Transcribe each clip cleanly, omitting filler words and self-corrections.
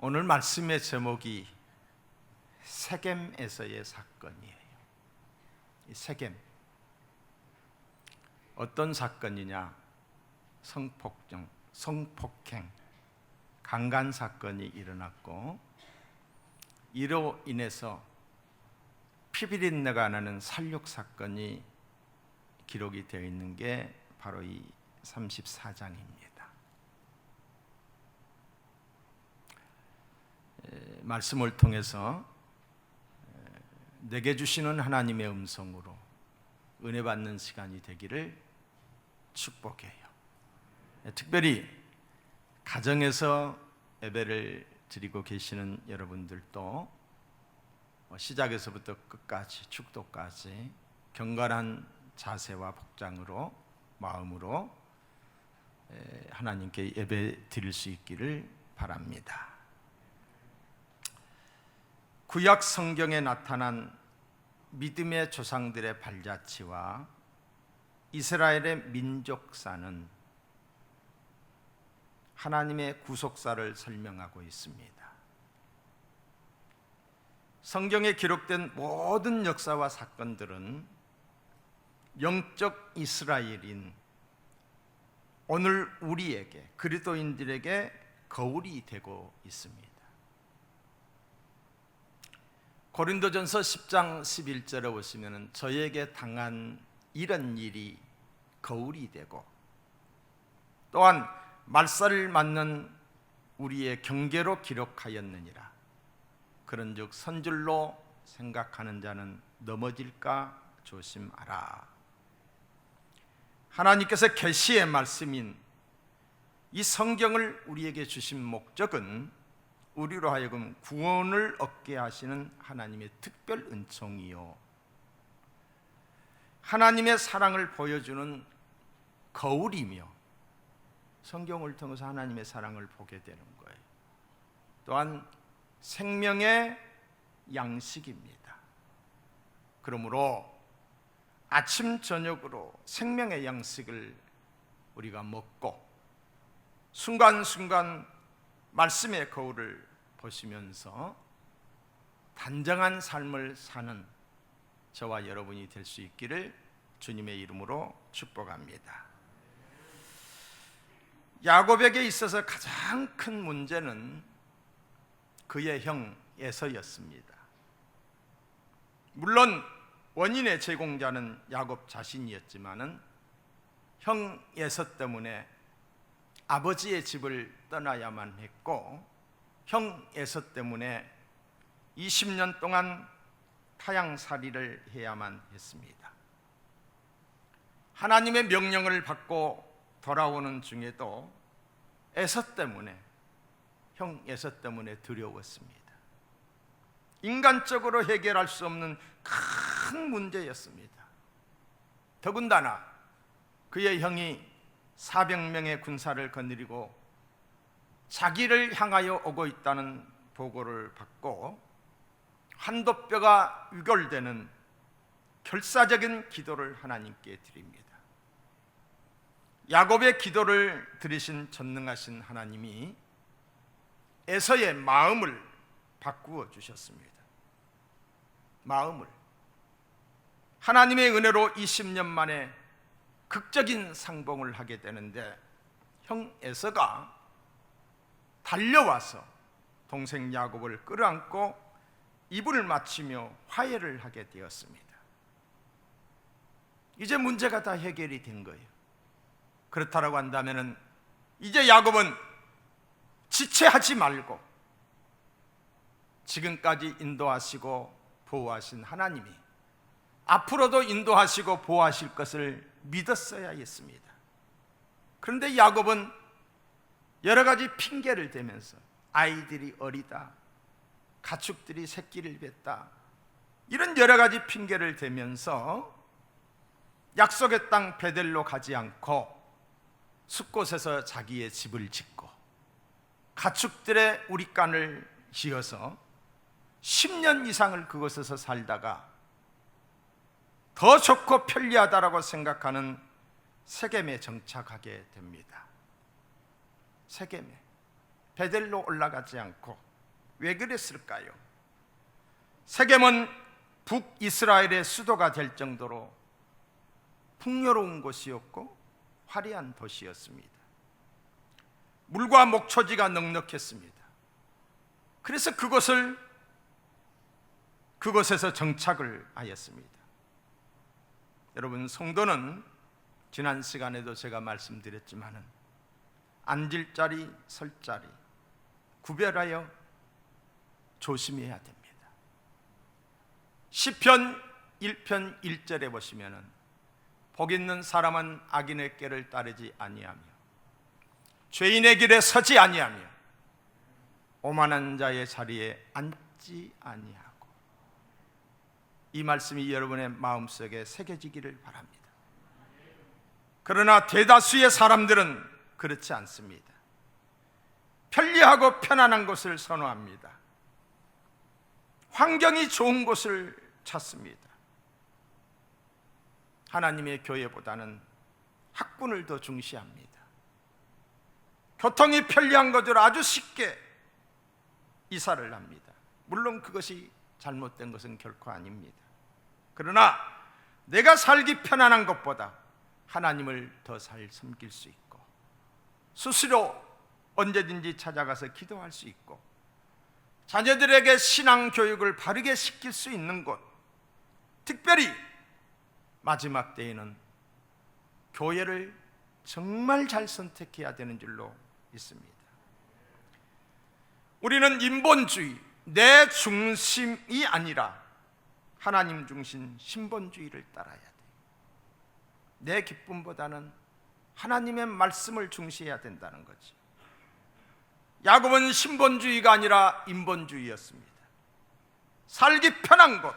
오늘 말씀의 제목이 세겜에서의 사건이에요. 이 세겜, 어떤 사건이냐? 성폭행, 강간 사건이 일어났고, 이로 인해서 피비린내가 나는 살육 사건이 기록이 되어 있는 게 바로 이 34장입니다. 말씀을 통해서 내게 주시는 하나님의 음성으로 은혜 받는 시간이 되기를 축복해요. 특별히 가정에서 예배를 드리고 계시는 여러분들도 시작에서부터 끝까지 축도까지 경건한 자세와 복장으로, 마음으로 하나님께 예배 드릴 수 있기를 바랍니다. 구약 성경에 나타난 믿음의 조상들의 발자취와 이스라엘의 민족사는 하나님의 구속사를 설명하고 있습니다. 성경에 기록된 모든 역사와 사건들은 영적 이스라엘인 오늘 우리에게, 그리스도인들에게 거울이 되고 있습니다. 고린도전서 10장 11절에 보시면 저에게 당한 이런 일이 거울이 되고, 또한 말살을 맞는 우리의 경계로 기록하였느니라. 그런즉 선줄로 생각하는 자는 넘어질까 조심하라. 하나님께서 계시의 말씀인 이 성경을 우리에게 주신 목적은 우리로 하여금 구원을 얻게 하시는 하나님의 특별 은총이요, 하나님의 사랑을 보여주는 거울이며, 성경을 통해서 하나님의 사랑을 보게 되는 거예요. 또한 생명의 양식입니다. 그러므로 아침 저녁으로 생명의 양식을 우리가 먹고 순간순간 말씀의 거울을 보시면서 단정한 삶을 사는 저와 여러분이 될 수 있기를 주님의 이름으로 축복합니다. 야곱에게 있어서 가장 큰 문제는 그의 형 에서였습니다. 물론 원인의 제공자는 야곱 자신이었지만은 형 에서 때문에 아버지의 집을 떠나야만 했고, 형 에서 때문에 20년 동안 타향살이를 해야만 했습니다. 하나님의 명령을 받고 돌아오는 중에도 에서 때문에, 형 에서 때문에 두려웠습니다. 인간적으로 해결할 수 없는 큰 문제였습니다. 더군다나 그의 형이 400명의 군사를 거느리고 자기를 향하여 오고 있다는 보고를 받고 한도뼈가 유골되는 결사적인 기도를 하나님께 드립니다. 야곱의 기도를 들으신 전능하신 하나님이 에서의 마음을 바꾸어 주셨습니다. 마음을. 하나님의 은혜로 20년 만에 극적인 상봉을 하게 되는데, 형 에서가 달려와서 동생 야곱을 끌어안고 입을 맞추며 화해를 하게 되었습니다. 이제 문제가 다 해결이 된 거예요. 그렇다라고 한다면 이제 야곱은 지체하지 말고 지금까지 인도하시고 보호하신 하나님이 앞으로도 인도하시고 보호하실 것을 믿었어야 했습니다. 그런데 야곱은 여러 가지 핑계를 대면서 아이들이 어리다, 가축들이 새끼를 뱉다, 이런 여러 가지 핑계를 대면서 약속의 땅 베델로 가지 않고 숲곳에서 자기의 집을 짓고 가축들의 우릿간을 지어서 10년 이상을 그곳에서 살다가 더 좋고 편리하다라고 생각하는 세겜에 정착하게 됩니다. 세겜에 베델로 올라가지 않고 왜 그랬을까요? 세겜은 북이스라엘의 수도가 될 정도로 풍요로운 곳이었고 화려한 도시였습니다. 물과 목초지가 넉넉했습니다. 그래서 그곳에서 정착을 하였습니다. 여러분, 성도는 지난 시간에도 제가 말씀드렸지만은 앉을 자리, 설 자리 구별하여 조심해야 됩니다. 시편 1편 1절에 보시면은 복 있는 사람은 악인의 꾀를 따르지 아니하며 죄인의 길에 서지 아니하며 오만한 자의 자리에 앉지 아니하고. 이 말씀이 여러분의 마음속에 새겨지기를 바랍니다. 그러나 대다수의 사람들은 그렇지 않습니다. 편리하고 편안한 곳을 선호합니다. 환경이 좋은 곳을 찾습니다. 하나님의 교회보다는 학군을 더 중시합니다. 교통이 편리한 곳으로 아주 쉽게 이사를 합니다. 물론 그것이 잘못된 것은 결코 아닙니다. 그러나 내가 살기 편안한 것보다 하나님을 더 잘 섬길 수 있고 스스로 언제든지 찾아가서 기도할 수 있고 자녀들에게 신앙 교육을 바르게 시킬 수 있는 곳, 특별히 마지막 때에는 교회를 정말 잘 선택해야 되는 줄로 있습니다. 우리는 인본주의, 내 중심이 아니라 하나님 중심 신본주의를 따라야 돼요. 내 기쁨보다는 하나님의 말씀을 중시해야 된다는 거지. 야곱은 신본주의가 아니라 인본주의였습니다. 살기 편한 곳,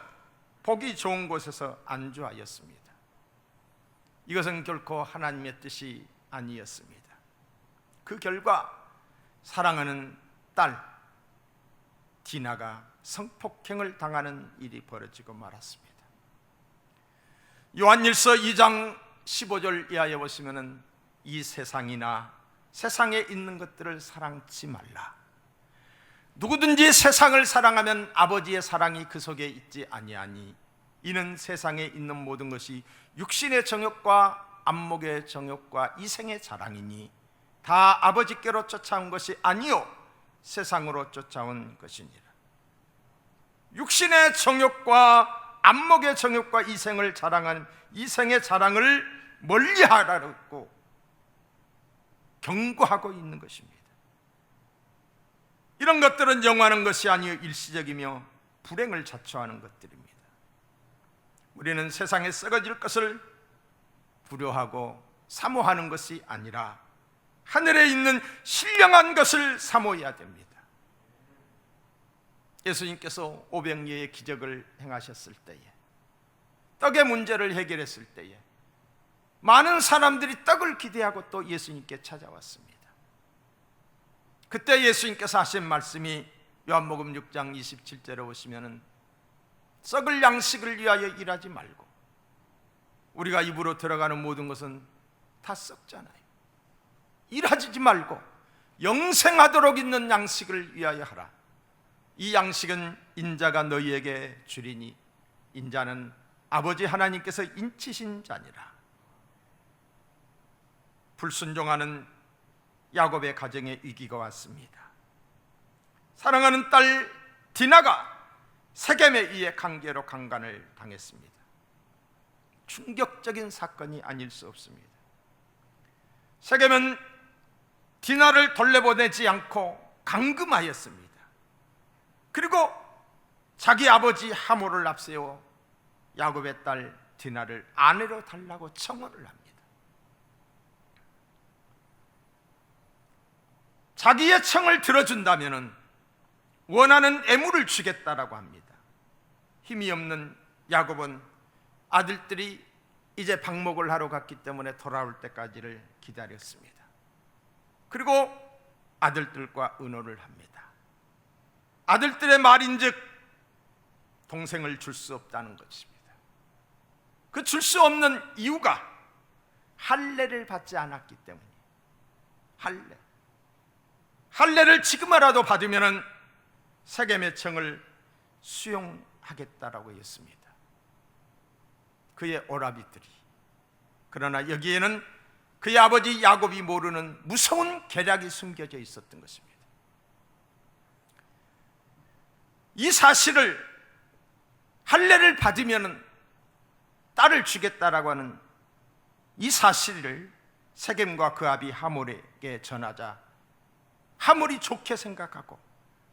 보기 좋은 곳에서 안주하였습니다. 이것은 결코 하나님의 뜻이 아니었습니다. 그 결과 사랑하는 딸 디나가 성폭행을 당하는 일이 벌어지고 말았습니다. 요한일서 2장 15절 이하에 보시면은 이 세상이나 세상에 있는 것들을 사랑치 말라. 누구든지 세상을 사랑하면 아버지의 사랑이 그 속에 있지 아니하니 이는 세상에 있는 모든 것이 육신의 정욕과 안목의 정욕과 이생의 자랑이니 다 아버지께로 쫓아온 것이 아니요 세상으로 쫓아온 것이니라. 육신의 정욕과 안목의 정욕과 이생을 자랑하는 이생의 자랑을 멀리하라고 경고하고 있는 것입니다. 이런 것들은 영원한 것이 아니요 일시적이며 불행을 자초하는 것들입니다. 우리는 세상에 썩어질 것을 두려워하고 사모하는 것이 아니라 하늘에 있는 신령한 것을 사모해야 됩니다. 예수님께서 500여의 기적을 행하셨을 때에, 떡의 문제를 해결했을 때에 많은 사람들이 떡을 기대하고 또 예수님께 찾아왔습니다. 그때 예수님께서 하신 말씀이 요한복음 6장 27절에 보시면은 썩을 양식을 위하여 일하지 말고, 우리가 입으로 들어가는 모든 것은 다 썩잖아요. 일하지 말고 영생하도록 있는 양식을 위하여 하라. 이 양식은 인자가 너희에게 주리니 인자는 아버지 하나님께서 인치신 자니라. 불순종하는 야곱의 가정에 위기가 왔습니다. 사랑하는 딸 디나가 세겜에 의해 강제로 강간을 당했습니다. 충격적인 사건이 아닐 수 없습니다. 세겜은 디나를 돌려보내지 않고 감금하였습니다. 그리고 자기 아버지 하모를 앞세워 야곱의 딸 디나를 아내로 달라고 청혼을 합니다. 자기의 청을 들어준다면 원하는 애물을 주겠다라고 합니다. 힘이 없는 야곱은 아들들이 이제 방목을 하러 갔기 때문에 돌아올 때까지를 기다렸습니다. 그리고 아들들과 의논을 합니다. 아들들의 말인즉 동생을 줄 수 없다는 것입니다. 그 줄 수 없는 이유가 할례를 받지 않았기 때문이에요. 할례를 지금이라도 받으면 세겜의 청을 수용하겠다라고 했습니다. 그의 오라비들이. 그러나 여기에는 그의 아버지 야곱이 모르는 무서운 계략이 숨겨져 있었던 것입니다. 이 사실을, 할례를 받으면 딸을 주겠다라고 하는 이 사실을 세겜과 그 아비 하몰에게 전하자 하몰이 좋게 생각하고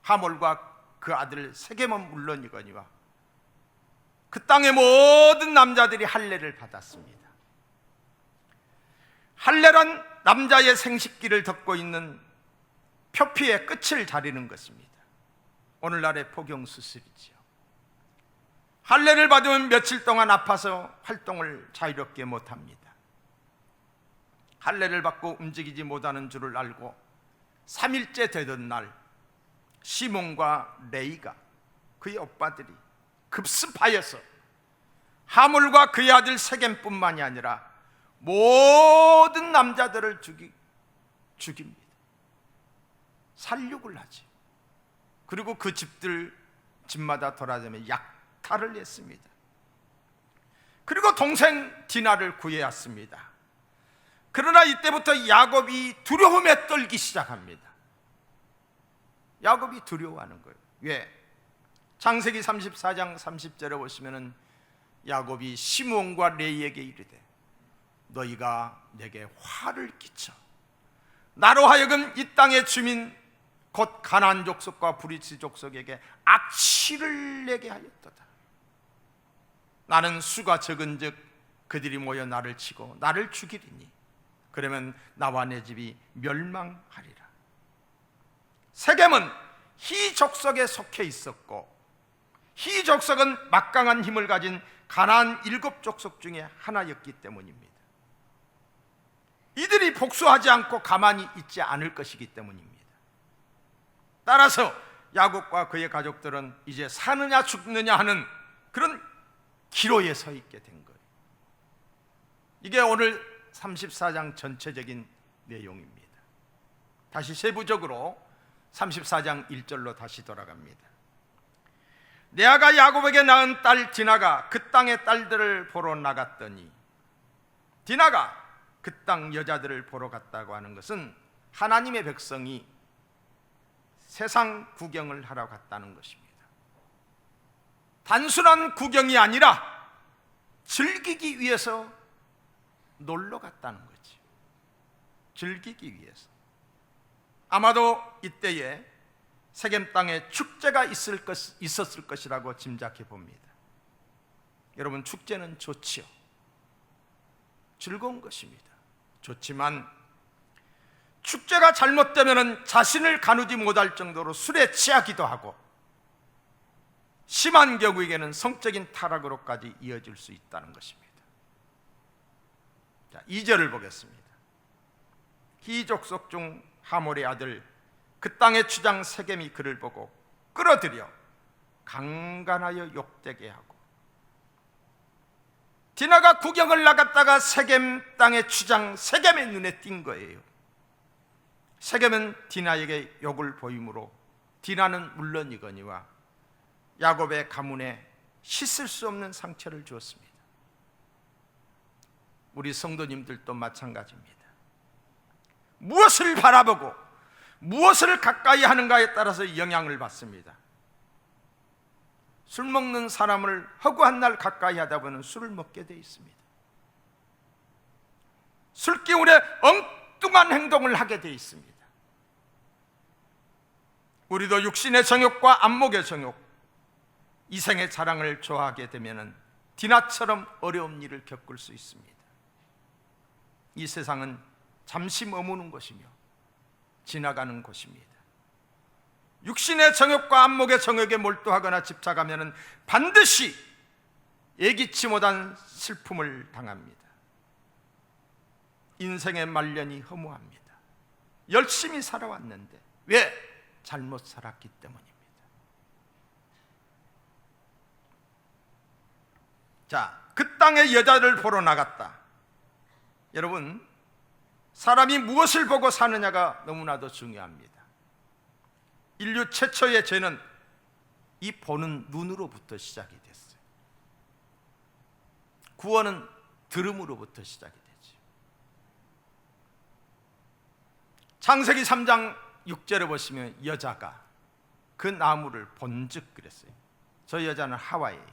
하몰과 그 아들 세겜은 물론이거니와 그 땅의 모든 남자들이 할례를 받았습니다. 할례란 남자의 생식기를 덮고 있는 표피의 끝을 자르는 것입니다. 오늘날의 포경수술이지요. 할례를 받으면 며칠 동안 아파서 활동을 자유롭게 못합니다. 할례를 받고 움직이지 못하는 줄을 알고 3일째 되던 날 시몬과 레이가 그의 오빠들이 급습하여서 하몰과 그의 아들 세겜뿐만이 아니라 모든 남자들을 죽입니다. 살육을 하지. 그리고 그 집마다 돌아다니며 약탈을 했습니다. 그리고 동생 디나를 구해왔습니다. 그러나 이때부터 야곱이 두려움에 떨기 시작합니다. 야곱이 두려워하는 거예요. 왜? 창세기 34장 30절에 보시면은 야곱이 시므온과 레이에게 이르되 너희가 내게 화를 끼쳐 나로 하여금 이 땅의 주민 곧 가나안 족속과 브리스 족속에게 악취를 내게 하였도다. 나는 수가 적은즉 그들이 모여 나를 치고 나를 죽이리니 그러면 나와 내 집이 멸망하리라. 세겜은 히 족속에 속해 있었고 히 족속은 막강한 힘을 가진 가나안 7족속 중에 하나였기 때문입니다. 이들이 복수하지 않고 가만히 있지 않을 것이기 때문입니다. 따라서 야곱과 그의 가족들은 이제 사느냐 죽느냐 하는 그런 기로에 서 있게 된 거예요. 이게 오늘 34장 전체적인 내용입니다. 다시 세부적으로 34장 1절로 다시 돌아갑니다. 레아가 야곱에게 낳은 딸 디나가 그 땅의 딸들을 보러 나갔더니, 디나가 그 땅 여자들을 보러 갔다고 하는 것은 하나님의 백성이 세상 구경을 하러 갔다는 것입니다. 단순한 구경이 아니라 즐기기 위해서 놀러 갔다는 거지. 즐기기 위해서. 아마도 이때에 세겜 땅에 축제가 있었을 것이라고 짐작해 봅니다. 여러분, 축제는 좋지요. 즐거운 것입니다. 좋지만 축제가 잘못되면 자신을 가누지 못할 정도로 술에 취하기도 하고 심한 경우에는 성적인 타락으로까지 이어질 수 있다는 것입니다. 자, 2절을 보겠습니다. 히 족속 중 하몰의 아들 그 땅의 주장 세겜이 그를 보고 끌어들여 강간하여 욕되게 하고, 디나가 구경을 나갔다가 세겜 땅의 주장 세겜의 눈에 띈 거예요. 세겜은 디나에게 욕을 보이므로 디나는 물론이거니와 야곱의 가문에 씻을 수 없는 상처를 주었습니다. 우리 성도님들도 마찬가지입니다. 무엇을 바라보고 무엇을 가까이 하는가에 따라서 영향을 받습니다. 술 먹는 사람을 허구한 날 가까이 하다 보면 술을 먹게 돼 있습니다. 술 기운에 엉뚱한 행동을 하게 돼 있습니다. 우리도 육신의 정욕과 안목의 정욕, 이생의 자랑을 좋아하게 되면 디나처럼 어려운 일을 겪을 수 있습니다. 이 세상은 잠시 머무는 것이며 지나가는 곳입니다. 육신의 정욕과 안목의 정욕에 몰두하거나 집착하면 반드시 예기치 못한 슬픔을 당합니다. 인생의 말년이 허무합니다. 열심히 살아왔는데 왜? 잘못 살았기 때문입니다. 자, 그 땅의 여자를 보러 나갔다. 여러분, 사람이 무엇을 보고 사느냐가 너무나도 중요합니다. 인류 최초의 죄는 이 보는 눈으로부터 시작이 됐어요. 구원은 들음으로부터 시작이 되죠. 창세기 3장 6절에 보시면 여자가 그 나무를 본즉 그랬어요. 저 여자는 하와예요.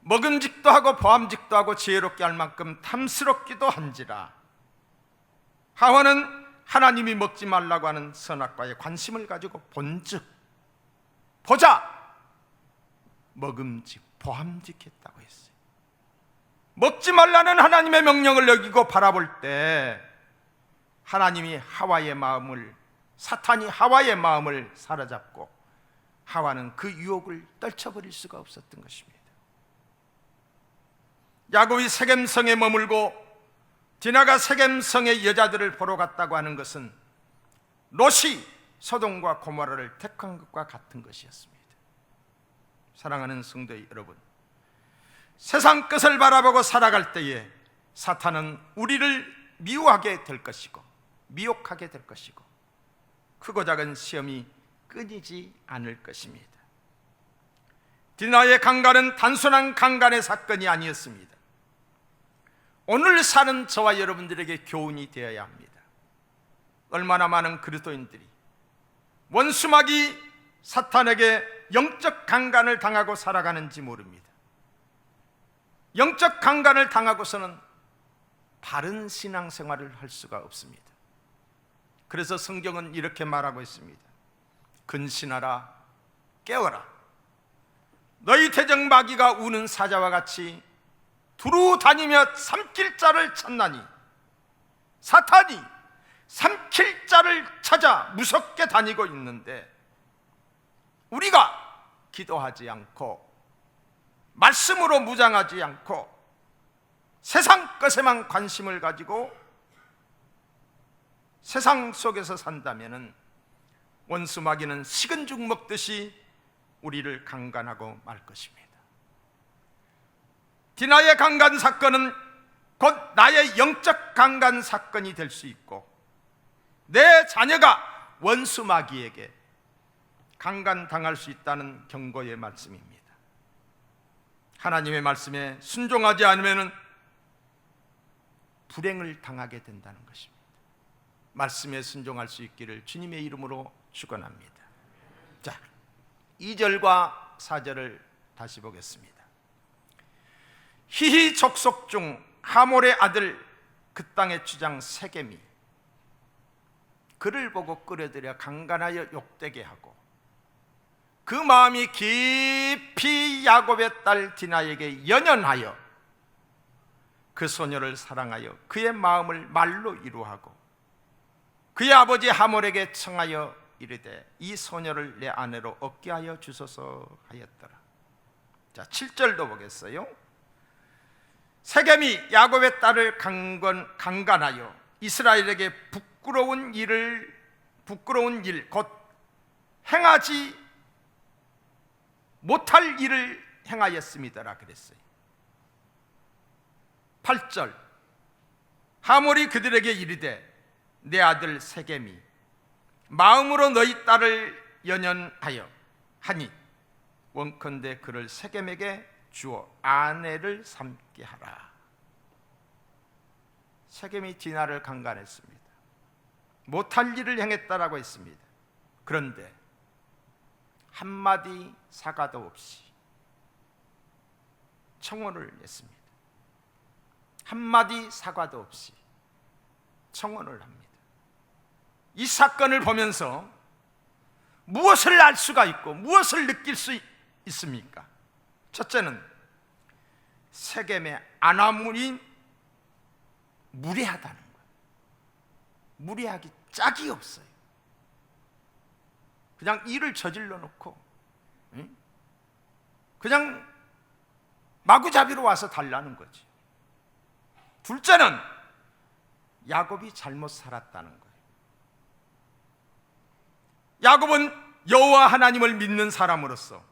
먹음직도 하고 보암직도 하고 지혜롭게 할 만큼 탐스럽기도 한지라. 하와는 하나님이 먹지 말라고 하는 선악과에 관심을 가지고 본즉 보자 먹음직 보암직했다고 했어요. 먹지 말라는 하나님의 명령을 여기고 바라볼 때 하나님이 하와의 마음을, 사탄이 하와의 마음을 사로잡고 하와는 그 유혹을 떨쳐버릴 수가 없었던 것입니다. 야곱이 세겜성에 머물고 디나가 세겜성의 여자들을 보러 갔다고 하는 것은 롯이 소돔과 고모라를 택한 것과 같은 것이었습니다. 사랑하는 성도 여러분, 세상 끝을 바라보고 살아갈 때에 사탄은 우리를 미워하게 될 것이고 미혹하게 될 것이고 크고 작은 시험이 끊이지 않을 것입니다. 디나의 강간은 단순한 강간의 사건이 아니었습니다. 오늘 사는 저와 여러분들에게 교훈이 되어야 합니다. 얼마나 많은 그리스도인들이 원수마귀 사탄에게 영적 강간을 당하고 살아가는지 모릅니다. 영적 강간을 당하고서는 바른 신앙생활을 할 수가 없습니다. 그래서 성경은 이렇게 말하고 있습니다. 근신하라, 깨어라. 너희 대적 마귀가 우는 사자와 같이 두루 다니며 삼킬 자를 찾나니, 사탄이 삼킬 자를 찾아 무섭게 다니고 있는데 우리가 기도하지 않고 말씀으로 무장하지 않고 세상 것에만 관심을 가지고 세상 속에서 산다면 원수 마귀는 식은 죽 먹듯이 우리를 강간하고 말 것입니다. 디나의 강간 사건은 곧 나의 영적 강간 사건이 될 수 있고 내 자녀가 원수 마귀에게 강간당할 수 있다는 경고의 말씀입니다. 하나님의 말씀에 순종하지 않으면 불행을 당하게 된다는 것입니다. 말씀에 순종할 수 있기를 주님의 이름으로 축원합니다. 자, 2절과 4절을 다시 보겠습니다. 히히 족속 중 하몰의 아들 그 땅의 주장 세겜이 그를 보고 끌어들여 강간하여 욕되게 하고 그 마음이 깊이 야곱의 딸 디나에게 연연하여 그 소녀를 사랑하여 그의 마음을 말로 이루하고 그의 아버지 하몰에게 청하여 이르되 이 소녀를 내 아내로 얻게 하여 주소서 하였더라. 자, 7절도 보겠어요. 세겜이 야곱의 딸을 강간하여 이스라엘에게 부끄러운 일 곧 행하지 못할 일을 행하였음이더라 그랬어요. 8절 하몰이 그들에게 이르되 내 아들 세겜이 마음으로 너희 딸을 연연하여 하니 원컨대 그를 세겜에게 주어 아내를 삼게 하라. 세겜이 디나를 강간했습니다. 못할 일을 행했다라고 했습니다. 그런데 한마디 사과도 없이 청혼을 했습니다. 한마디 사과도 없이 청혼을 합니다. 이 사건을 보면서 무엇을 알 수가 있고 무엇을 느낄 수 있습니까? 첫째는 세겜의 안하물이 무례하다는 거예요. 무례하기 짝이 없어요. 그냥 일을 저질러 놓고 그냥 마구잡이로 와서 달라는 거지. 둘째는 야곱이 잘못 살았다는 거예요. 야곱은 여호와 하나님을 믿는 사람으로서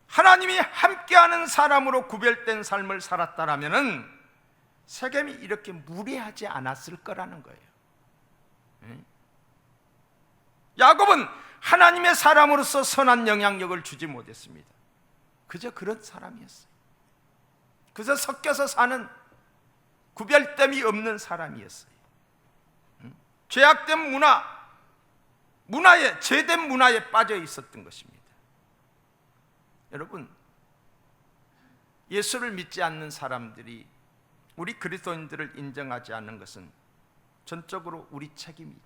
하나님이 함께하는 사람으로 구별된 삶을 살았다라면은 세겜이 이렇게 무례하지 않았을 거라는 거예요. 야곱은 하나님의 사람으로서 선한 영향력을 주지 못했습니다. 그저 그런 사람이었어요. 그저 섞여서 사는 구별됨이 없는 사람이었어요. 죄악된 문화에, 죄된 문화에 빠져 있었던 것입니다. 여러분, 예수를 믿지 않는 사람들이 우리 그리스도인들을 인정하지 않는 것은 전적으로 우리 책임입니다.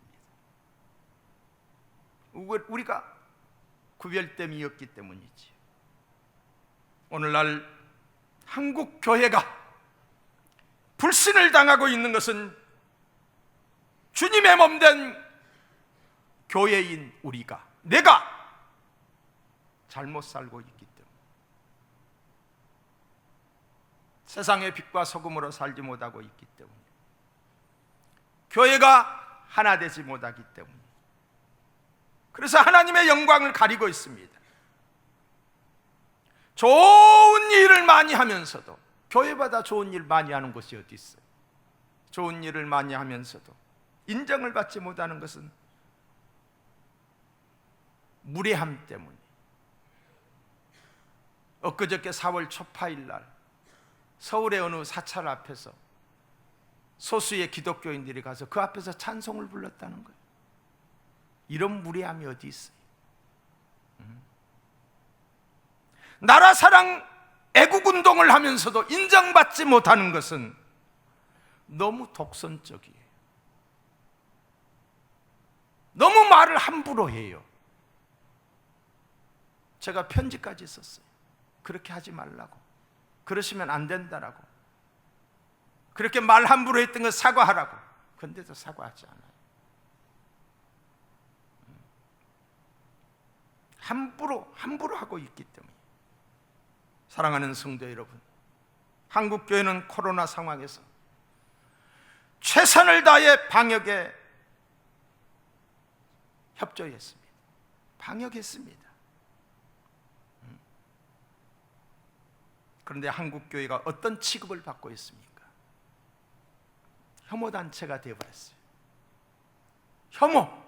우리가 구별됨이 없기 때문이지. 오늘날 한국 교회가 불신을 당하고 있는 것은 주님의 몸된 교회인 내가 잘못 살고 있기 때문에, 세상의 빛과 소금으로 살지 못하고 있기 때문에, 교회가 하나 되지 못하기 때문에, 그래서 하나님의 영광을 가리고 있습니다. 좋은 일을 많이 하면서도, 교회보다 좋은 일 많이 하는 곳이 어디 있어요? 좋은 일을 많이 하면서도 인정을 받지 못하는 것은 무례함 때문에. 엊그저께 4월 초파일 날 서울의 어느 사찰 앞에서 소수의 기독교인들이 가서 그 앞에서 찬송을 불렀다는 거예요. 이런 무례함이 어디 있어요? 나라 사랑 애국운동을 하면서도 인정받지 못하는 것은 너무 독선적이에요. 너무 말을 함부로 해요. 제가 편지까지 썼어요. 그렇게 하지 말라고, 그러시면 안 된다라고, 그렇게 말 함부로 했던 거 사과하라고. 그런데도 사과하지 않아요. 함부로 하고 있기 때문에. 사랑하는 성도 여러분, 한국교회는 코로나 상황에서 최선을 다해 방역에 협조했습니다. 방역했습니다. 그런데 한국교회가 어떤 취급을 받고 있습니까? 혐오단체가 되어버렸어요. 혐오,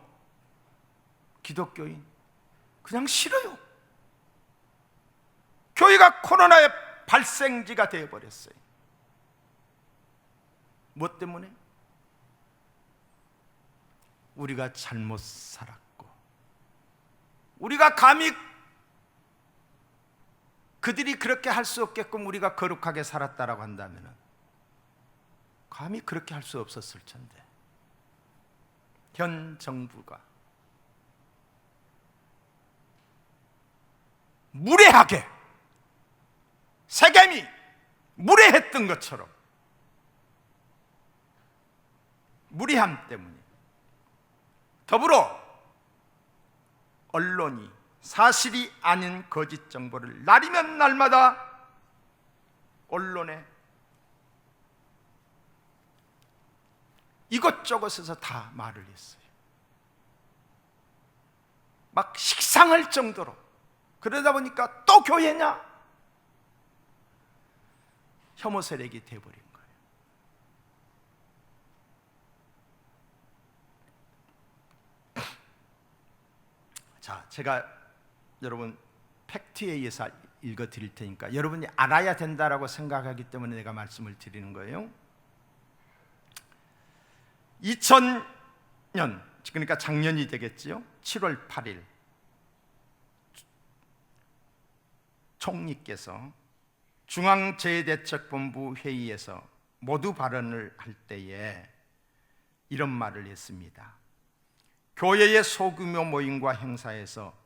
기독교인 그냥 싫어요. 교회가 코로나의 발생지가 되어버렸어요. 무엇 때문에? 우리가 잘못 살았고, 우리가 감히 그들이 그렇게 할 수 없게끔 우리가 거룩하게 살았다라고 한다면 감히 그렇게 할 수 없었을 텐데, 현 정부가 무례하게, 세겜이 무례했던 것처럼 무례함 때문에, 더불어 언론이 사실이 아닌 거짓 정보를 날이면 날마다 언론에 이것저것에서 다 말을 했어요. 막 식상할 정도로. 그러다 보니까 또 교회냐? 혐오 세력이 되어버린 거예요. 자, 제가 여러분 팩트에 의해서 읽어드릴 테니까 여러분이 알아야 된다라고 생각하기 때문에 내가 말씀을 드리는 거예요. 2000년, 그러니까 작년이 되겠지요. 7월 8일 총리께서 중앙재해대책본부 회의에서 모두 발언을 할 때에 이런 말을 했습니다. 교회의 소규모 모임과 행사에서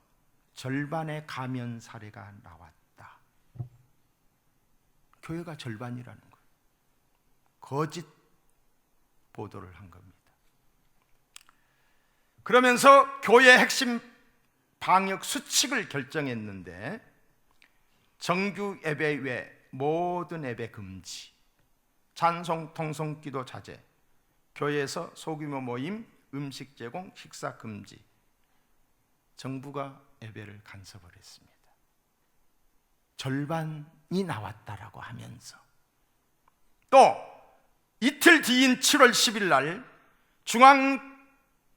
절반의 감염 사례가 나왔다. 교회가 절반이라는 거예요. 거짓 보도를 한 겁니다. 그러면서 교회 핵심 방역 수칙을 결정했는데, 정규 예배 외 모든 예배 금지, 찬송, 통성, 기도 자제, 교회에서 소규모 모임, 음식 제공, 식사 금지. 정부가 예배를 간섭을 했습니다. 절반이 나왔다라고 하면서, 또 이틀 뒤인 7월 10일 날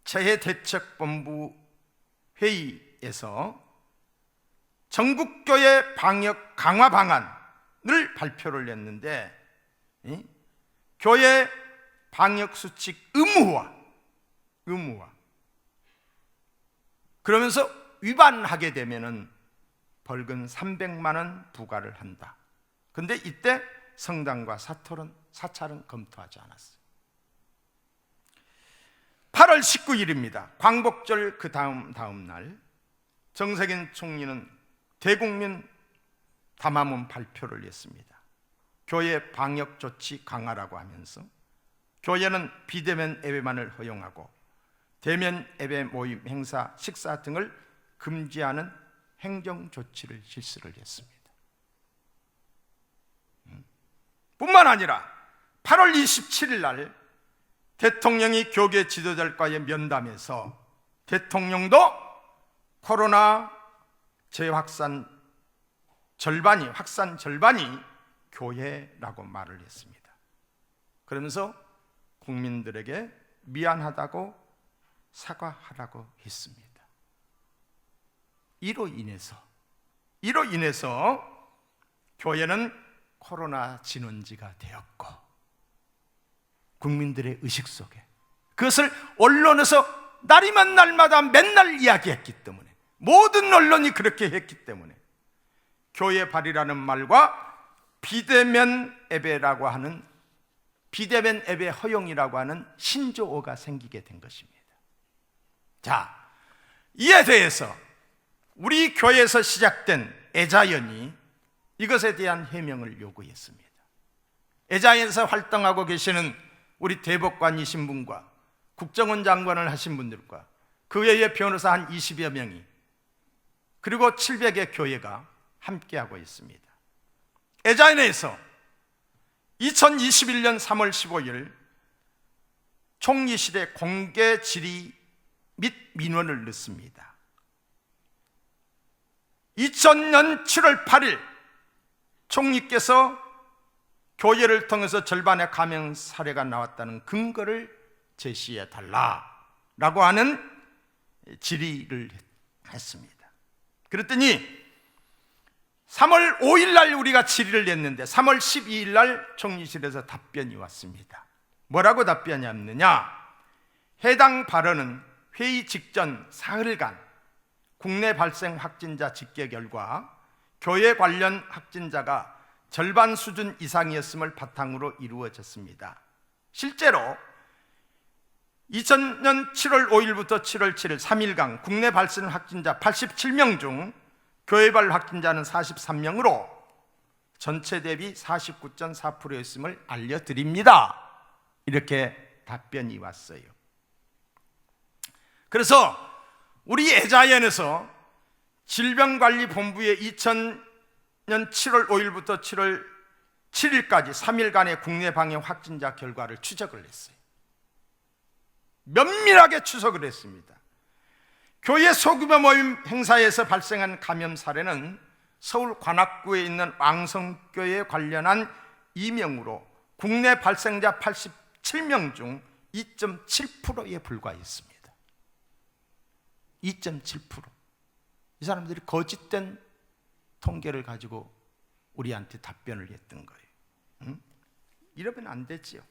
중앙재해대책본부 회의에서 전국교회 방역 강화 방안을 발표를 했는데, 교회 방역 수칙 의무화 그러면서 위반하게 되면은 벌금 300만 원 부과를 한다. 근데 이때 성당과 사찰은 검토하지 않았어요. 8월 19일입니다. 광복절 그 다음 날 정세균 총리는 대국민 담화문 발표를 했습니다. 교회 방역 조치 강화라고 하면서 교회는 비대면 예배만을 허용하고 대면 예배 모임, 행사, 식사 등을 금지하는 행정 조치를 실시를 했습니다. 뿐만 아니라 8월 27일 날 대통령이 교계 지도자들과의 면담에서 대통령도 코로나 재확산 절반이 교회라고 말을 했습니다. 그러면서 국민들에게 미안하다고 사과하라고 했습니다. 이로 인해서 교회는 코로나 진원지가 되었고, 국민들의 의식 속에 그것을 언론에서 날이면 날마다 맨날 이야기했기 때문에, 모든 언론이 그렇게 했기 때문에 교회 발이라는 말과 비대면 예배라고 하는, 비대면 예배 허용이라고 하는 신조어가 생기게 된 것입니다. 자, 이에 대해서 우리 교회에서 시작된 애자연이 이것에 대한 해명을 요구했습니다. 애자연에서 활동하고 계시는 우리 대법관이신 분과 국정원 장관을 하신 분들과 그 외에 변호사 한 20여 명이, 그리고 700의 교회가 함께하고 있습니다. 애자연에서 2021년 3월 15일 총리실에 공개 질의 및 민원을 넣습니다. 2000년 7월 8일 총리께서 교회를 통해서 절반의 감염 사례가 나왔다는 근거를 제시해 달라라고 하는 질의를 했습니다. 그랬더니 3월 5일 날 우리가 질의를 했는데 3월 12일 날 총리실에서 답변이 왔습니다. 뭐라고 답변했느냐? 해당 발언은 회의 직전 사흘간 국내 발생 확진자 집계 결과 교회 관련 확진자가 절반 수준 이상이었음을 바탕으로 이루어졌습니다. 실제로 2000년 7월 5일부터 7월 7일 3일간 국내 발생 확진자 87명 중 교회발 확진자는 43명으로 전체 대비 49.4%였음을 알려드립니다. 이렇게 답변이 왔어요. 그래서 우리 애자연에서 질병관리본부에 2000년 7월 5일부터 7월 7일까지 3일간의 국내 방역 확진자 결과를 추적을 했어요. 면밀하게 추적을 했습니다. 교회 소규모 모임 행사에서 발생한 감염 사례는 서울 관악구에 있는 왕성교회에 관련한 2명으로 국내 발생자 87명 중 2.7%에 불과했습니다. 2.7%. 이 사람들이 거짓된 통계를 가지고 우리한테 답변을 했던 거예요. 이러면 안 되지요.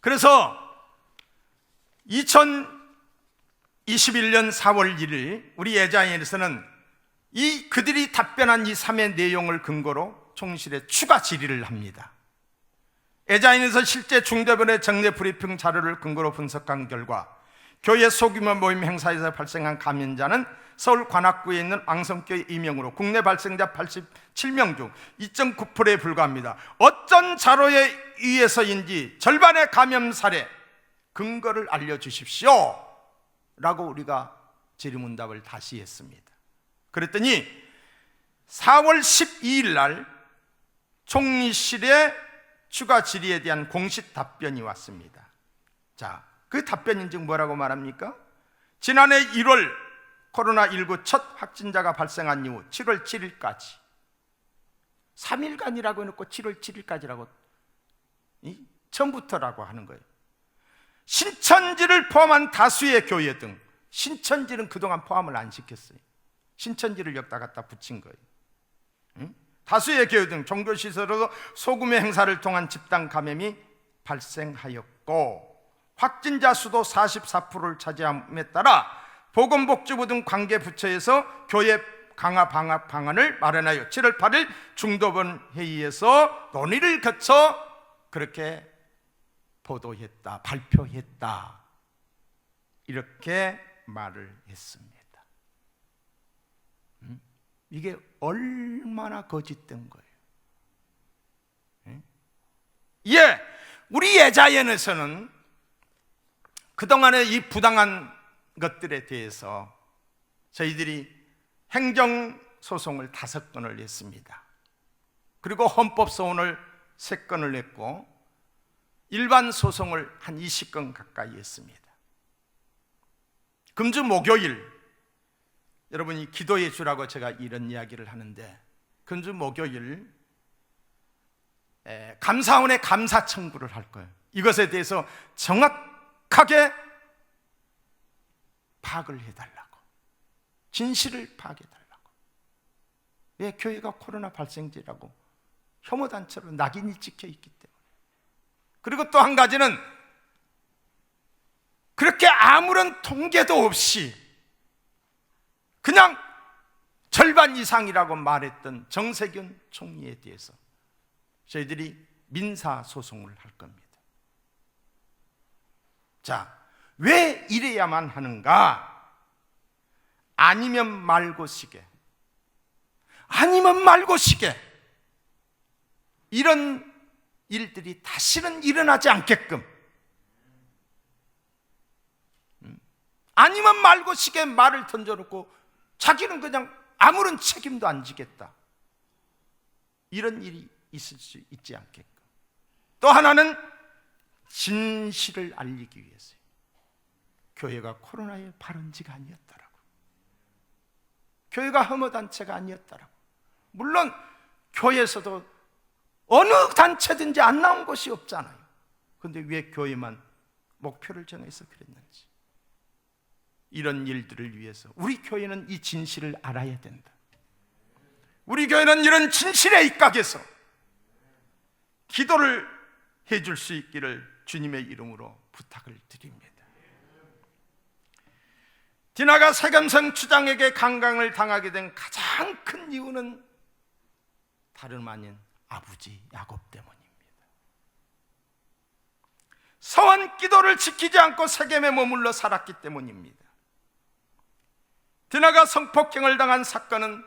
그래서 2021년 4월 1일 우리 애자연에서는 그들이 답변한 이 3의 내용을 근거로 총실에 추가 질의를 합니다. 애자연에서 실제 중대본의 정례 브리핑 자료를 근거로 분석한 결과 교회 소규모 모임 행사에서 발생한 감염자는 서울 관악구에 있는 왕성교회 2명으로 국내 발생자 87명 중 2.9%에 불과합니다. 어떤 자료에 의해서인지 절반의 감염 사례 근거를 알려주십시오 라고 우리가 질의문답을 다시 했습니다. 그랬더니 4월 12일 날 총리실에 추가 질의에 대한 공식 답변이 왔습니다. 자, 그 답변인 즉 뭐라고 말합니까? 지난해 1월 코로나19 첫 확진자가 발생한 이후 7월 7일까지 3일간이라고 해놓고 7월 7일까지라고 처음부터라고 하는 거예요. 신천지를 포함한 다수의 교회 등 신천지는 그동안 포함을 안 시켰어요. 신천지를 여기다 갖다 붙인 거예요. 응? 다수의 교회 등 종교시설로도 소규모 행사를 통한 집단 감염이 발생하였고, 확진자 수도 44%를 차지함에 따라 보건복지부 등 관계 부처에서 교회 강화 방역 방안을 마련하여 7월 8일 중도본 회의에서 논의를 거쳐 그렇게 보도했다, 발표했다, 이렇게 말을 했습니다. 이게 얼마나 거짓된 거예요. 예, 우리 예자연에서는 그동안의 이 부당한 것들에 대해서 저희들이 행정소송을 5건을 냈습니다. 그리고 헌법소원을 3건을 냈고 일반 소송을 한 20건 가까이 했습니다. 금주 목요일, 여러분이 기도해 주라고 제가 이런 이야기를 하는데, 금주 목요일 감사원에 감사 청구를 할 거예요. 이것에 대해서 정확하게 파악을 해달라고, 진실을 파악해달라고. 왜? 교회가 코로나 발생지라고 혐오단체로 낙인이 찍혀있기 때문에. 그리고 또 한 가지는 그렇게 아무런 통계도 없이 그냥 절반 이상이라고 말했던 정세균 총리에 대해서 저희들이 민사소송을 할 겁니다. 자, 왜 이래야만 하는가? 아니면 말고 시게, 아니면 말고 시게, 이런 일들이 다시는 일어나지 않게끔, 아니면 말고 시게 말을 던져놓고 자기는 그냥 아무런 책임도 안 지겠다, 이런 일이 있을 수 있지 않게끔. 또 하나는 진실을 알리기 위해서요. 교회가 코로나의 발원지가 아니었다라고, 교회가 혐오단체가 아니었다라고. 물론 교회에서도 어느 단체든지 안 나온 것이 없잖아요. 그런데 왜 교회만 목표를 정해서 그랬는지, 이런 일들을 위해서 우리 교회는 이 진실을 알아야 된다. 우리 교회는 이런 진실에 입각해서 기도를 해줄 수 있기를 주님의 이름으로 부탁을 드립니다. 디나가 세겜성 추장에게 강간을 당하게 된 가장 큰 이유는 다름 아닌 아버지 야곱 때문입니다. 서원 기도를 지키지 않고 세겜에 머물러 살았기 때문입니다. 디나가 성폭행을 당한 사건은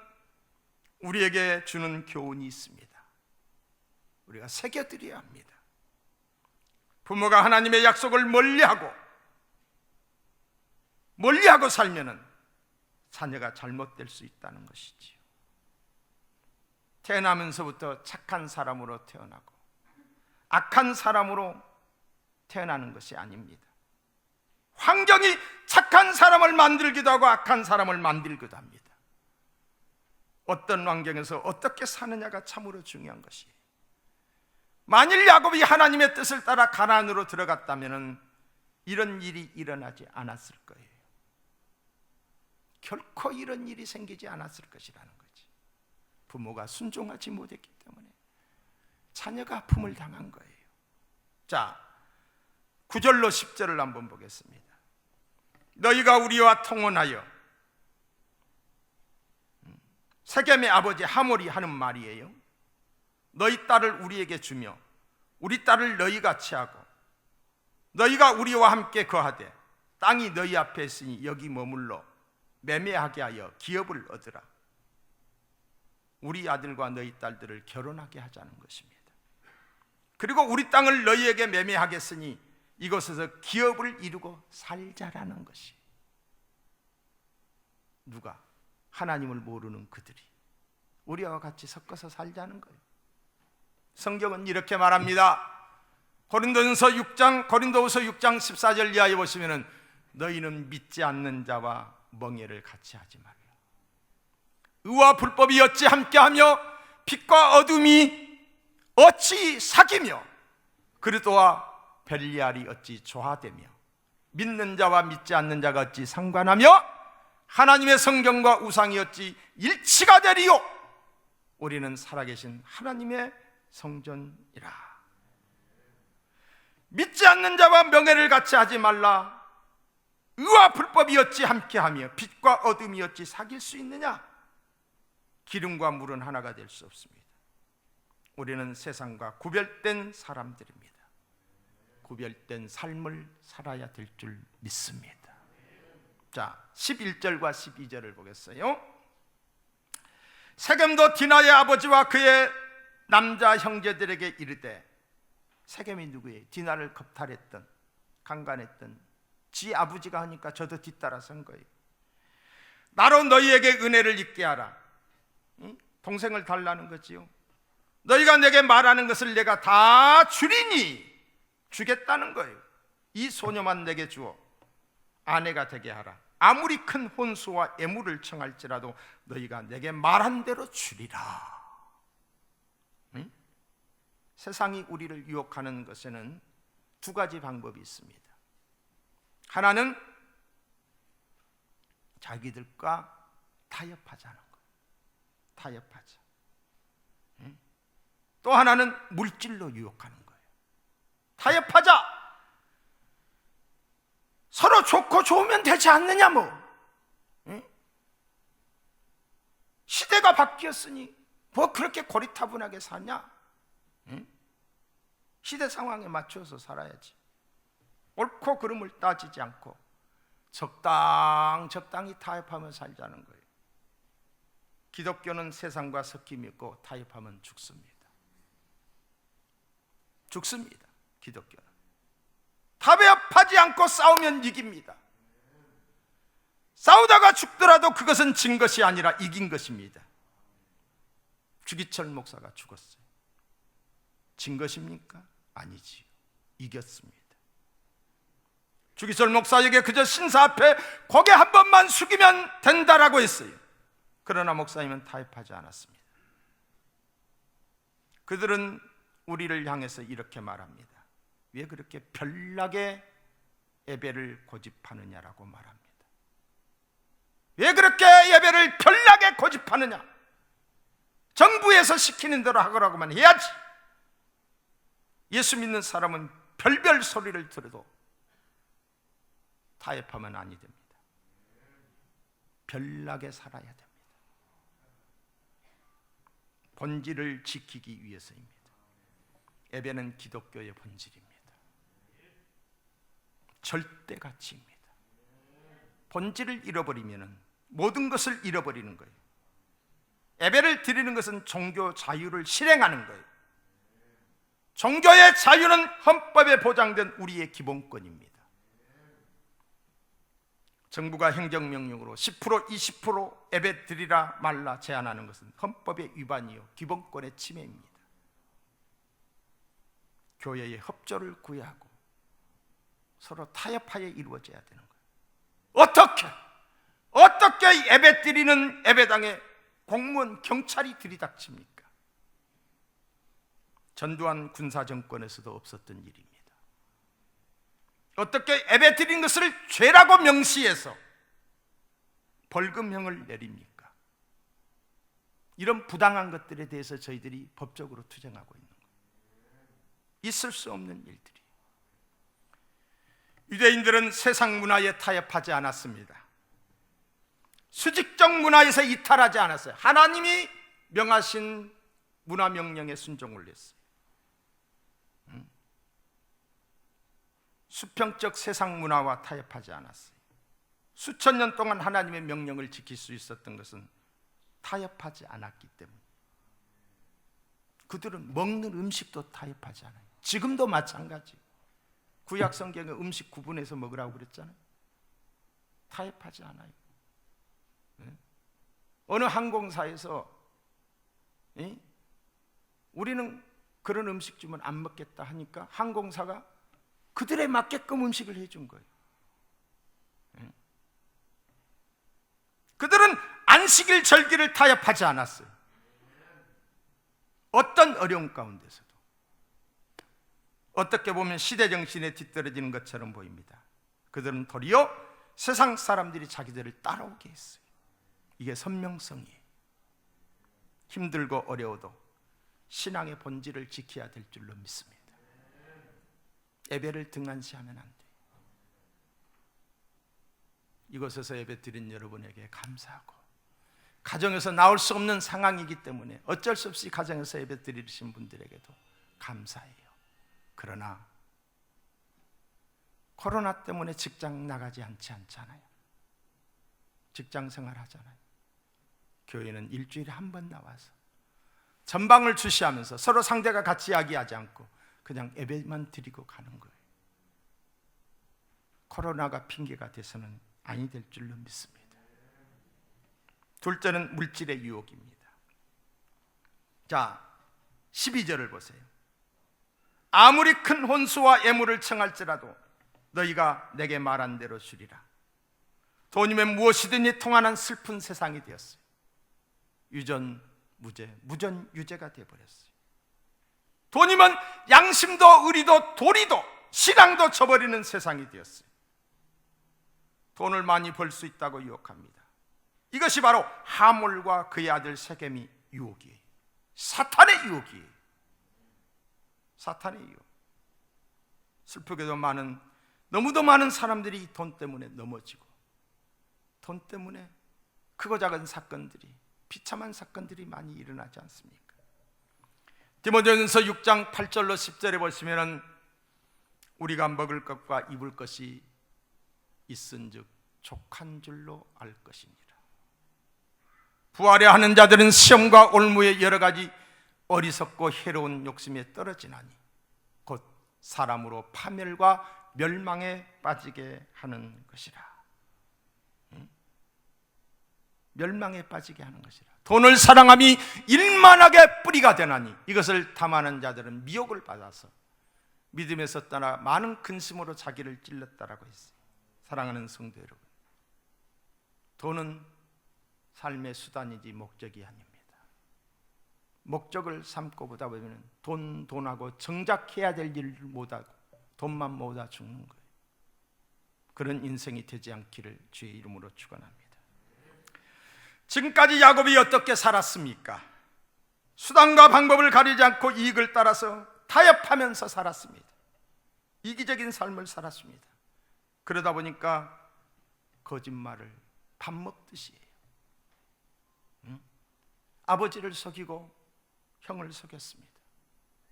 우리에게 주는 교훈이 있습니다. 우리가 새겨드려야 합니다. 부모가 하나님의 약속을 멀리하고 살면은 자녀가 잘못될 수 있다는 것이지요. 태어나면서부터 착한 사람으로 태어나고 악한 사람으로 태어나는 것이 아닙니다. 환경이 착한 사람을 만들기도 하고 악한 사람을 만들기도 합니다. 어떤 환경에서 어떻게 사느냐가 참으로 중요한 것이에요. 만일 야곱이 하나님의 뜻을 따라 가나안으로 들어갔다면 이런 일이 일어나지 않았을 거예요. 결코 이런 일이 생기지 않았을 것이라는 거지. 부모가 순종하지 못했기 때문에 자녀가 아픔을 당한 거예요. 자, 9절로 10절을 한번 보겠습니다. 너희가 우리와 통혼하여, 세겜의 아버지 하몰이 하는 말이에요. 너희 딸을 우리에게 주며 우리 딸을 너희같이 하고 너희가 우리와 함께 거하되 땅이 너희 앞에 있으니 여기 머물러 매매하게 하여 기업을 얻으라. 우리 아들과 너희 딸들을 결혼하게 하자는 것입니다. 그리고 우리 땅을 너희에게 매매하겠으니 이곳에서 기업을 이루고 살자라는 것이. 누가? 하나님을 모르는 그들이 우리와 같이 섞어서 살자는 거예요. 성경은 이렇게 말합니다. 고린도후서 6장 14절 이하에 보시면은 너희는 믿지 않는 자와 멍에를 같이 하지 말라. 의와 불법이 어찌 함께하며 빛과 어둠이 어찌 사귀며 그리스도와 벨리알이 어찌 조화되며 믿는 자와 믿지 않는 자가 어찌 상관하며 하나님의 성경과 우상이 어찌 일치가 되리요. 우리는 살아계신 하나님의 성전이라. 믿지 않는 자와 명예를 같이 하지 말라. 의와 불법이 어찌 함께하며 빛과 어둠이 어찌 사귈 수 있느냐. 기름과 물은 하나가 될 수 없습니다. 우리는 세상과 구별된 사람들입니다. 구별된 삶을 살아야 될 줄 믿습니다. 자, 11절과 12절을 보겠어요. 세겜도 디나의 아버지와 그의 남자 형제들에게 이르되, 세겜이 누구예요? 디나를 겁탈했던, 강간했던 지 아버지가 하니까 저도 뒤따라서 한 거예요. 나로 너희에게 은혜를 입게 하라. 동생을 달라는 거지요. 너희가 내게 말하는 것을 내가 다 주리니, 주겠다는 거예요. 이 소녀만 내게 주어 아내가 되게 하라. 아무리 큰 혼수와 애물을 청할지라도 너희가 내게 말한 대로 주리라. 세상이 우리를 유혹하는 것에는 두 가지 방법이 있습니다. 하나는 자기들과 타협하자는 거예요. 타협하자. 또 하나는 물질로 유혹하는 거예요. 타협하자. 서로 좋고 좋으면 되지 않느냐 뭐. 시대가 바뀌었으니 뭐 그렇게 고리타분하게 사냐. 시대 상황에 맞춰서 살아야지. 옳고 그름을 따지지 않고 적당히 타협하며 살자는 거예요. 기독교는 세상과 섞임이 있고 타협하면 죽습니다. 죽습니다. 기독교는 타협하지 않고 싸우면 이깁니다. 싸우다가 죽더라도 그것은 진 것이 아니라 이긴 것입니다. 주기철 목사가 죽었어요. 진 것입니까? 아니지요. 이겼습니다. 주기철 목사에게 그저 신사 앞에 고개 한 번만 숙이면 된다라고 했어요. 그러나 목사님은 타협하지 않았습니다. 그들은 우리를 향해서 이렇게 말합니다. 왜 그렇게 별나게 예배를 고집하느냐라고 말합니다. 왜 그렇게 예배를 별나게 고집하느냐. 정부에서 시키는 대로 하거라고만 해야지. 예수 믿는 사람은 별별 소리를 들어도 타협하면 아니 됩니다. 별나게 살아야 됩니다. 본질을 지키기 위해서입니다. 예배는 기독교의 본질입니다. 절대 가치입니다. 본질을 잃어버리면 모든 것을 잃어버리는 거예요. 예배를 드리는 것은 종교 자유를 실행하는 거예요. 종교의 자유는 헌법에 보장된 우리의 기본권입니다. 정부가 행정명령으로 10% 20% 예배 드리라 말라 제한하는 것은 헌법의 위반이요 기본권의 침해입니다. 교회의 협조를 구해하고 서로 타협하여 이루어져야 되는 거예요. 어떻게 예배 드리는 예배당에 공무원 경찰이 들이닥칩니까? 전두환 군사정권에서도 없었던 일입니다. 어떻게 예배 드린 것을 죄라고 명시해서 벌금형을 내립니까? 이런 부당한 것들에 대해서 저희들이 법적으로 투쟁하고 있는 거예요. 있을 수 없는 일들이. 유대인들은 세상 문화에 타협하지 않았습니다. 수직적 문화에서 이탈하지 않았어요. 하나님이 명하신 문화 명령에 순종을 했어요. 수평적 세상 문화와 타협하지 않았어요. 수천 년 동안 하나님의 명령을 지킬 수 있었던 것은 타협하지 않았기 때문에. 그들은 먹는 음식도 타협하지 않아요. 지금도 마찬가지. 구약 성경에 음식 구분해서 먹으라고 그랬잖아요. 타협하지 않아요. 어느 항공사에서 우리는 그런 음식 주면 안 먹겠다 하니까 항공사가 그들에 맞게끔 음식을 해준 거예요. 그들은 안식일 절기를 타협하지 않았어요. 어떤 어려움 가운데서도. 어떻게 보면 시대 정신에 뒤떨어지는 것처럼 보입니다. 그들은 도리어 세상 사람들이 자기들을 따라오게 했어요. 이게 선명성이에요. 힘들고 어려워도 신앙의 본질을 지켜야 될 줄로 믿습니다. 예배를 등한시하면 안 돼요. 이곳에서 예배 드린 여러분에게 감사하고, 가정에서 나올 수 없는 상황이기 때문에 어쩔 수 없이 가정에서 예배 드리신 분들에게도 감사해요. 그러나 코로나 때문에 직장 나가지 않잖아요. 직장 생활 하잖아요. 교회는 일주일에 한 번 나와서 전방을 주시하면서 서로 상대가 같이 이야기하지 않고 그냥 예배만 드리고 가는 거예요. 코로나가 핑계가 돼서는 아니 될 줄로 믿습니다. 둘째는 물질의 유혹입니다. 자, 12절을 보세요. 아무리 큰 혼수와 예물을 청할지라도 너희가 내게 말한 대로 주리라. 돈이면 무엇이든지 통하는 슬픈 세상이 되었어요. 유전무죄, 무전유죄가 되어버렸어요. 돈이면 양심도 의리도 도리도 신앙도 저버리는 세상이 되었어요. 돈을 많이 벌 수 있다고 유혹합니다. 이것이 바로 하몰과 그의 아들 세겜이 유혹이에요. 사탄의 유혹이에요. 사탄의 유혹. 슬프게도 너무도 많은 사람들이 돈 때문에 넘어지고, 돈 때문에 크고 작은 사건들이, 비참한 사건들이 많이 일어나지 않습니까? 디모데전서 6장 8절로 10절에 보시면은 우리가 먹을 것과 입을 것이 있은즉 족한 줄로 알 것이니라. 부하려 하는 자들은 시험과 올무의 여러 가지 어리석고 해로운 욕심에 떨어지나니 곧 사람으로 파멸과 멸망에 빠지게 하는 것이라. 멸망에 빠지게 하는 것이라. 돈을 사랑함이 일만하게 뿌리가 되나니 이것을 탐하는 자들은 미혹을 받아서 믿음에서 떠나 많은 근심으로 자기를 찔렀다라고 했어요. 사랑하는 성도 여러분, 돈은 삶의 수단이지 목적이 아닙니다. 목적을 삼고 보다 보면 돈하고 정작해야 될 일을 못하고 돈만 모으다 죽는 거예요. 그런 인생이 되지 않기를 주의 이름으로 축원합니다. 지금까지 야곱이 어떻게 살았습니까? 수단과 방법을 가리지 않고 이익을 따라서 타협하면서 살았습니다. 이기적인 삶을 살았습니다. 그러다 보니까 거짓말을 밥 먹듯이 해요. 아버지를 속이고 형을 속였습니다.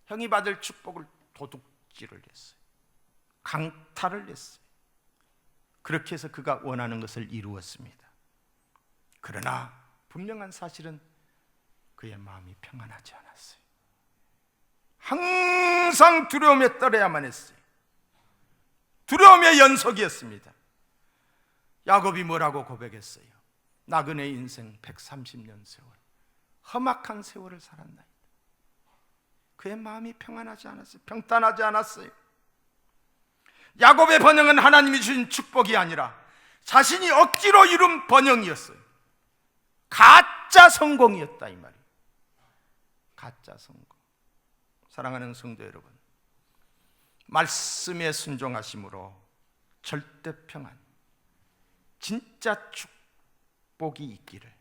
형이 받을 축복을 도둑질을 했어요. 강탈을 했어요. 그렇게 해서 그가 원하는 것을 이루었습니다. 그러나 분명한 사실은 그의 마음이 평안하지 않았어요. 항상 두려움에 떨어야만 했어요. 두려움의 연속이었습니다. 야곱이 뭐라고 고백했어요? 나그네 인생 130년 세월, 험악한 세월을 살았나이다. 그의 마음이 평안하지 않았어요. 평탄하지 않았어요. 야곱의 번영은 하나님이 주신 축복이 아니라 자신이 억지로 이룬 번영이었어요. 가짜 성공이었다 이 말이에요. 가짜 성공. 사랑하는 성도 여러분, 말씀에 순종하심으로 절대 평안, 진짜 축복이 있기를,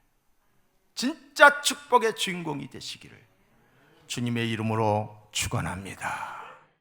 진짜 축복의 주인공이 되시기를 주님의 이름으로 축원합니다.